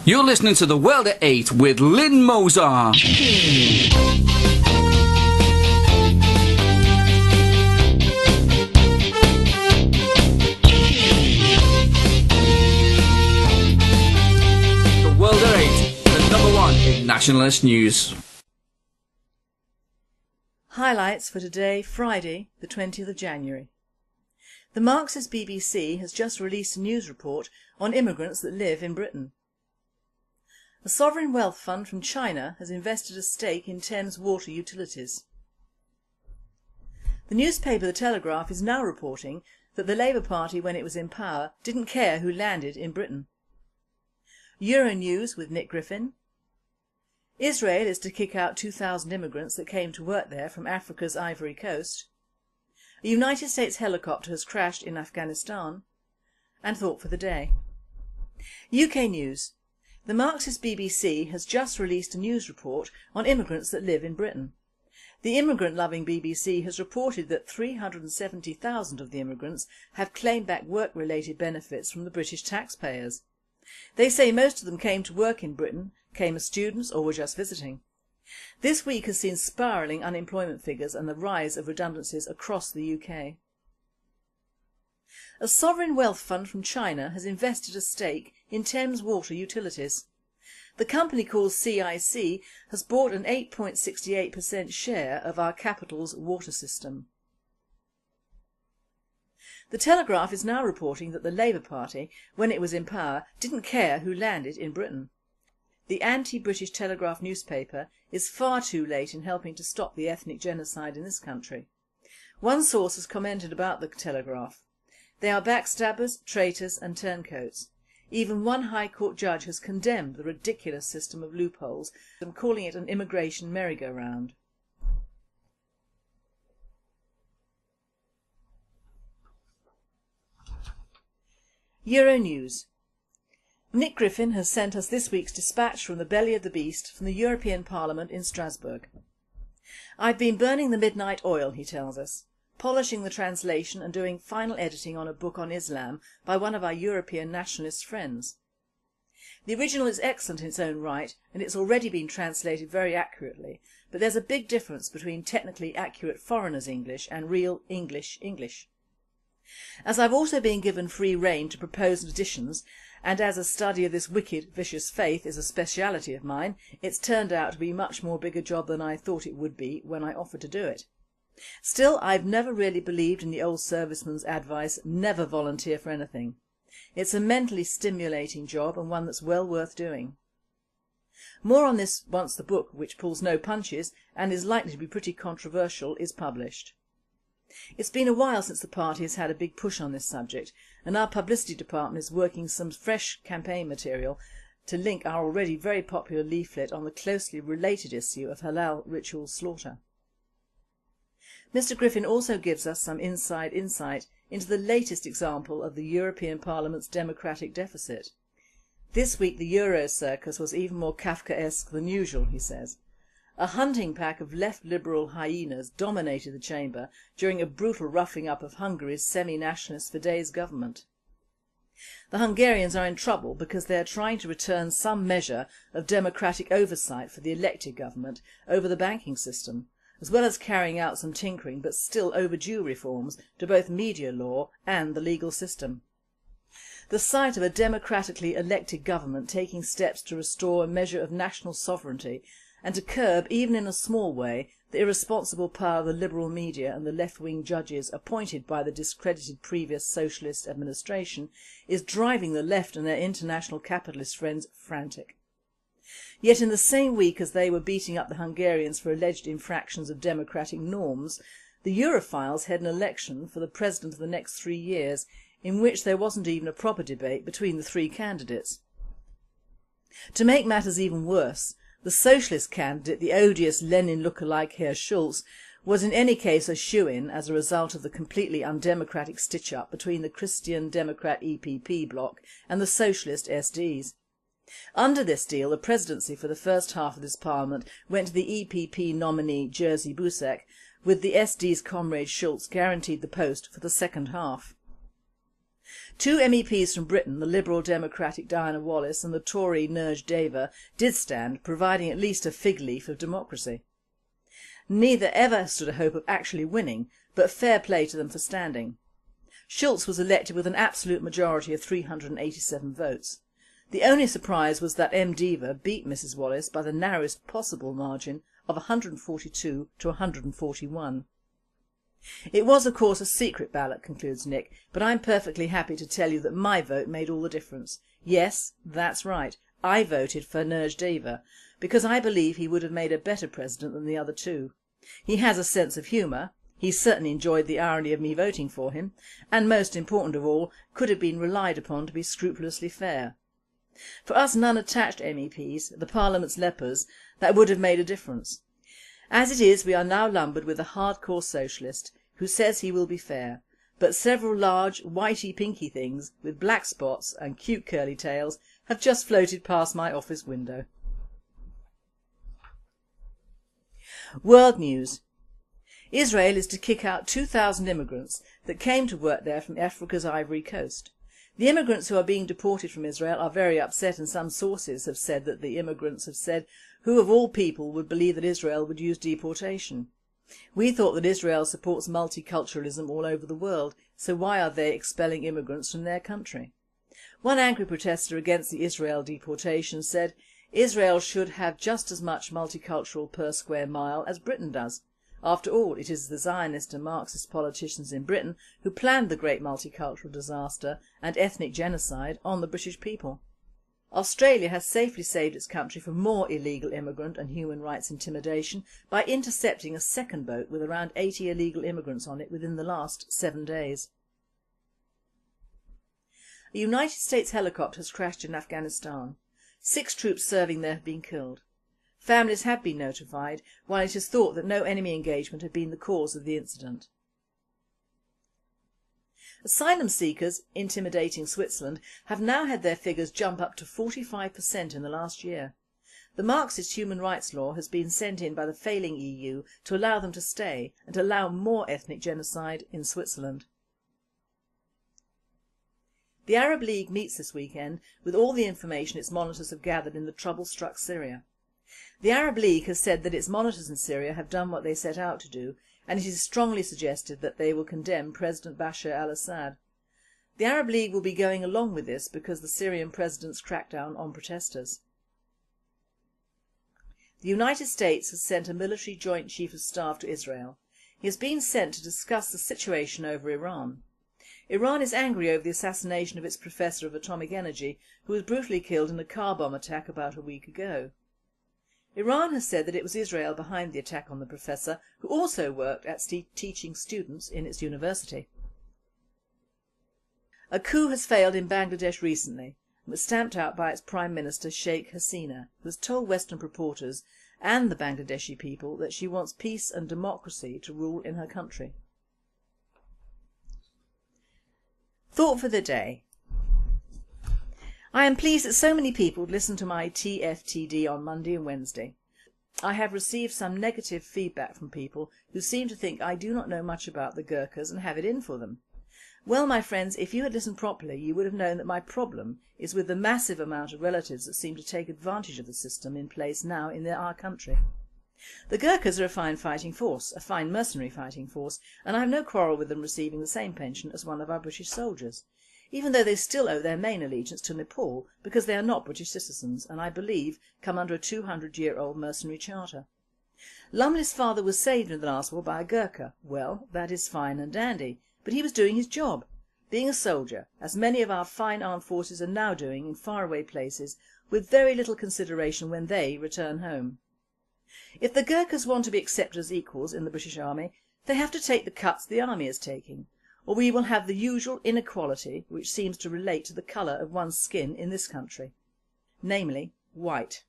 You're listening to The World at 8 with Lynn Moser. The World at 8, the number one in nationalist news. Highlights for today, Friday, the 20th of January. The Marxist BBC has just released a news report on immigrants that live in Britain. A sovereign wealth fund from China has invested a stake in Thames Water Utilities. The newspaper The Telegraph is now reporting that the Labour Party, when it was in power, didn't care who landed in Britain. Euronews with Nick Griffin. Israel is to kick out 2,000 immigrants that came to work there from Africa's Ivory Coast. A United States helicopter has crashed in Afghanistan. And thought for the day. UK news. The Marxist BBC has just released a news report on immigrants that live in Britain. The immigrant-loving BBC has reported that 370,000 of the immigrants have claimed back work-related benefits from the British taxpayers. They say most of them came to work in Britain, came as students or were just visiting. This week has seen spiralling unemployment figures and the rise of redundancies across the UK. A sovereign wealth fund from China has invested a stake in Thames Water Utilities. The company, called CIC, has bought an 8.68% share of our capital's water system. The Telegraph is now reporting that the Labour Party, when it was in power, didn't care who landed in Britain. The anti-British Telegraph newspaper is far too late in helping to stop the ethnic genocide in this country. One source has commented about the Telegraph. They are backstabbers, traitors and turncoats. Even one High Court judge has condemned the ridiculous system of loopholes and calling it an immigration merry-go-round. Euronews. Nick Griffin has sent us this week's dispatch from the belly of the beast from the European Parliament in Strasbourg. I've been burning the midnight oil, he tells us, polishing the translation and doing final editing on a book on Islam by one of our European nationalist friends. The original is excellent in its own right and it's already been translated very accurately, but there's a big difference between technically accurate foreigners' English and real English English. As I've also been given free rein to propose additions, and as a study of this wicked, vicious faith is a speciality of mine, it's turned out to be a much more bigger job than I thought it would be when I offered to do it. Still, I've never really believed in the old serviceman's advice, never volunteer for anything. It's a mentally stimulating job and one that's well worth doing. More on this once the book, which pulls no punches and is likely to be pretty controversial, is published. It's been a while since the party has had a big push on this subject, and our publicity department is working some fresh campaign material to link our already very popular leaflet on the closely related issue of halal ritual slaughter. Mr Griffin also gives us some inside insight into the latest example of the European Parliament's democratic deficit. This week the Euro circus was even more Kafkaesque than usual, he says. A hunting pack of left-liberal hyenas dominated the chamber during a brutal roughing up of Hungary's semi-nationalist Fidesz government. The Hungarians are in trouble because they are trying to return some measure of democratic oversight for the elected government over the banking system, as well as carrying out some tinkering but still overdue reforms to both media law and the legal system. The sight of a democratically elected government taking steps to restore a measure of national sovereignty and to curb, even in a small way, the irresponsible power of the liberal media and the left-wing judges appointed by the discredited previous socialist administration is driving the left and their international capitalist friends frantic. Yet in the same week as they were beating up the Hungarians for alleged infractions of democratic norms, the Europhiles had an election for the president of the next 3 years in which there wasn't even a proper debate between the three candidates. To make matters even worse, the socialist candidate, the odious Lenin lookalike Herr Schulz, was in any case a shoo-in as a result of the completely undemocratic stitch-up between the Christian Democrat EPP bloc and the socialist SDs. Under this deal, the presidency for the first half of this parliament went to the EPP nominee Jerzy Buzek, with the SD's comrade Schulz guaranteed the post for the second half. Two MEPs from Britain, the Liberal Democratic Diana Wallis and the Tory Nurj Deva, did stand, providing at least a fig leaf of democracy. Neither ever stood a hope of actually winning, but fair play to them for standing. Schulz was elected with an absolute majority of 387 votes. The only surprise was that Deva beat Mrs Wallis by the narrowest possible margin of 142 to 141. It was of course a secret ballot, concludes Nick, but I'm perfectly happy to tell you that my vote made all the difference. Yes, that's right, I voted for Nurj Deva because I believe he would have made a better president than the other two. He has a sense of humour, he certainly enjoyed the irony of me voting for him, and most important of all, could have been relied upon to be scrupulously fair. For us non-attached MEPs, the Parliament's lepers, that would have made a difference. As it is, we are now lumbered with a hardcore socialist who says he will be fair, but several large whitey pinky things with black spots and cute curly tails have just floated past my office window. World news. Israel is to kick out 2,000 immigrants that came to work there from Africa's Ivory Coast. The immigrants who are being deported from Israel are very upset, and some sources have said that the immigrants have said, who of all people would believe that Israel would use deportation? We thought that Israel supports multiculturalism all over the world, so why are they expelling immigrants from their country? One angry protester against the Israel deportation said, Israel should have just as much multicultural per square mile as Britain does. After all, it is the Zionist and Marxist politicians in Britain who planned the great multicultural disaster and ethnic genocide on the British people. Australia has safely saved its country from more illegal immigrant and human rights intimidation by intercepting a second boat with around 80 illegal immigrants on it within the last 7 days. A United States helicopter has crashed in Afghanistan. 6 troops serving there have been killed. Families have been notified, while it is thought that no enemy engagement had been the cause of the incident. Asylum seekers intimidating Switzerland have now had their figures jump up to 45% in the last year. The Marxist human rights law has been sent in by the failing EU to allow them to stay and to allow more ethnic genocide in Switzerland. The Arab League meets this weekend with all the information its monitors have gathered in the trouble-struck Syria. The Arab League has said that its monitors in Syria have done what they set out to do, and it is strongly suggested that they will condemn President Bashar al-Assad. The Arab League will be going along with this because the Syrian president's crackdown on protesters. The United States has sent a military joint chief of staff to Israel. He has been sent to discuss the situation over Iran. Iran is angry over the assassination of its professor of atomic energy, who was brutally killed in a car bomb attack about a week ago. Iran has said that it was Israel behind the attack on the professor, who also worked at teaching students in its university. A coup has failed in Bangladesh recently and was stamped out by its Prime Minister Sheikh Hasina, who has told Western reporters and the Bangladeshi people that she wants peace and democracy to rule in her country. Thought for the day. I am pleased that so many people listened to my TFTD on Monday and Wednesday. I have received some negative feedback from people who seem to think I do not know much about the Gurkhas and have it in for them. Well, my friends, if you had listened properly, you would have known that my problem is with the massive amount of relatives that seem to take advantage of the system in place now in our country. The Gurkhas are a fine fighting force, a fine mercenary fighting force, and I have no quarrel with them receiving the same pension as one of our British soldiers, even though they still owe their main allegiance to Nepal because they are not British citizens and I believe come under a 200-year-old mercenary charter. Lumley's father was saved in the last war by a Gurkha. Well, that is fine and dandy, but he was doing his job, being a soldier, as many of our fine armed forces are now doing in faraway places with very little consideration when they return home. If the Gurkhas want to be accepted as equals in the British Army, they have to take the cuts the army is taking, or we will have the usual inequality which seems to relate to the colour of one's skin in this country, namely white.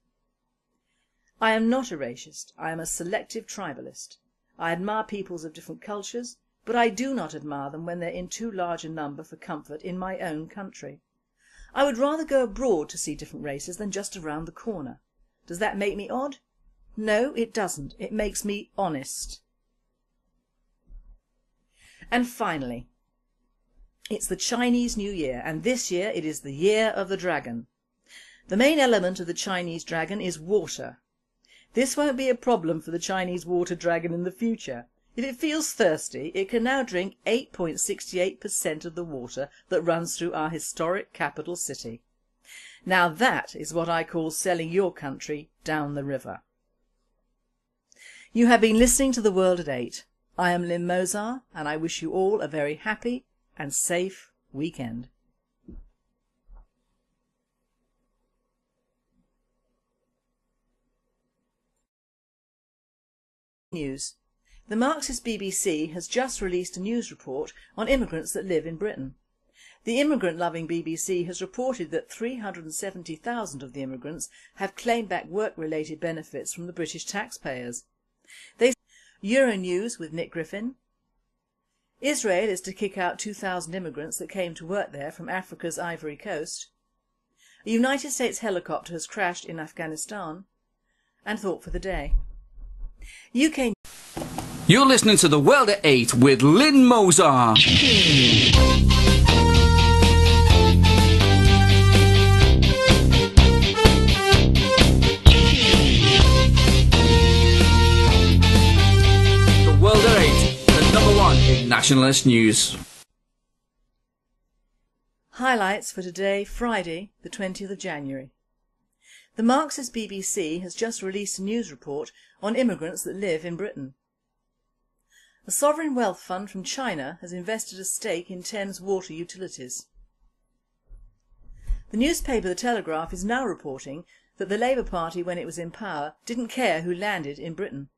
I am not a racist, I am a selective tribalist. I admire peoples of different cultures, but I do not admire them when they are in too large a number for comfort in my own country. I would rather go abroad to see different races than just around the corner. Does that make me odd? No, it doesn't. It makes me honest. And finally, It's the Chinese New Year, and this year it is the Year of the Dragon. The main element of the Chinese dragon is water. This won't be a problem for the Chinese water dragon in the future. If it feels thirsty, it can now drink 8.68% of the water that runs through our historic capital city. Now that is what I call selling your country down the river. You have been listening to The World at 8. I am Lynn Mozar, and I wish you all a very happy and safe weekend. News. The Marxist BBC has just released a news report on immigrants that live in Britain. The immigrant-loving BBC has reported that 370,000 of the immigrants have claimed back work-related benefits from the British taxpayers. Euronews with Nick Griffin. Israel is to kick out 2,000 immigrants that came to work there from Africa's Ivory Coast. A United States helicopter has crashed in Afghanistan. And thought for the day. UK. You're listening to The World at 8 with Lynn Mozar. The World at 8, the number one in nationalist news. Highlights for today, Friday, the 20th of January. The Marxist BBC has just released a news report on immigrants that live in Britain. A sovereign wealth fund from China has invested a stake in Thames Water Utilities. The newspaper The Telegraph is now reporting that the Labour Party, when it was in power, didn't care who landed in Britain.